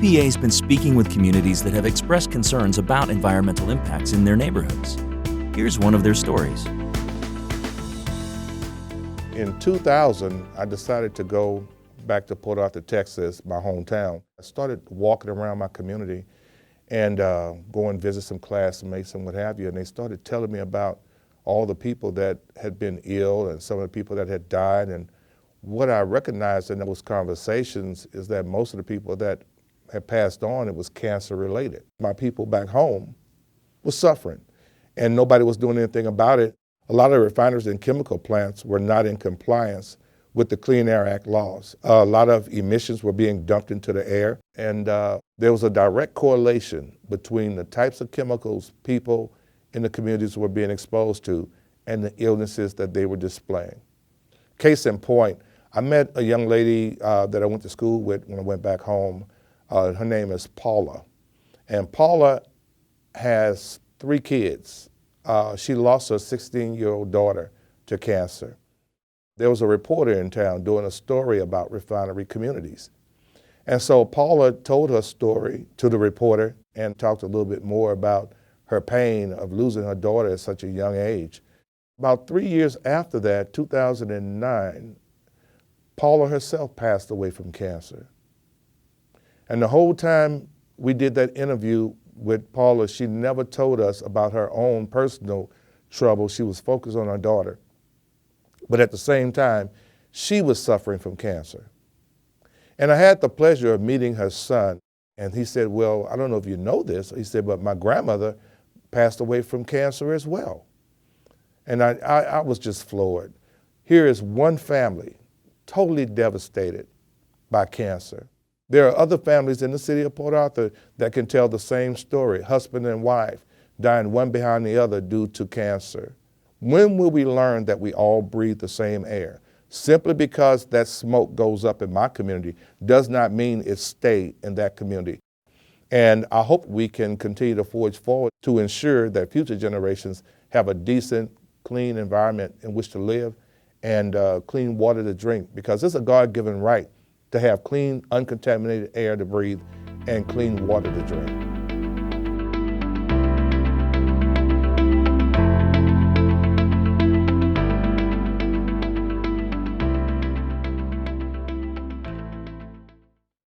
EPA's been speaking with communities that have expressed concerns about environmental impacts in their neighborhoods. Here's one of their stories. In 2000, I decided to go back to Port Arthur, Texas, my hometown. I started walking around my community and go and visit some classmates and what have you, and they started telling me about all the people that had been ill and some of the people that had died. And what I recognized in those conversations is that most of the people that had passed on, it was cancer related. My people back home was suffering and nobody was doing anything about it. A lot of refineries and chemical plants were not in compliance with the Clean Air Act laws. A lot of emissions were being dumped into the air, and there was a direct correlation between the types of chemicals people in the communities were being exposed to and the illnesses that they were displaying. Case in point, I met a young lady that I went to school with when I went back home. Her name is Paula, and Paula has 3 kids. She lost her 16-year-old daughter to cancer. There was a reporter in town doing a story about refinery communities. And so Paula told her story to the reporter and talked a little bit more about her pain of losing her daughter at such a young age. About 3 years after that, 2009, Paula herself passed away from cancer. And the whole time we did that interview with Paula, she never told us about her own personal trouble. She was focused on her daughter. But at the same time, she was suffering from cancer. And I had the pleasure of meeting her son. And he said, well, I don't know if you know this. He said, but my grandmother passed away from cancer as well. And I was just floored. Here is one family totally devastated by cancer. There are other families in the city of Port Arthur that can tell the same story, husband and wife dying one behind the other due to cancer. When will we learn that we all breathe the same air? Simply because that smoke goes up in my community does not mean it stayed in that community. And I hope we can continue to forge forward to ensure that future generations have a decent, clean environment in which to live and clean water to drink, because it's a God-given right to have clean, uncontaminated air to breathe and clean water to drink.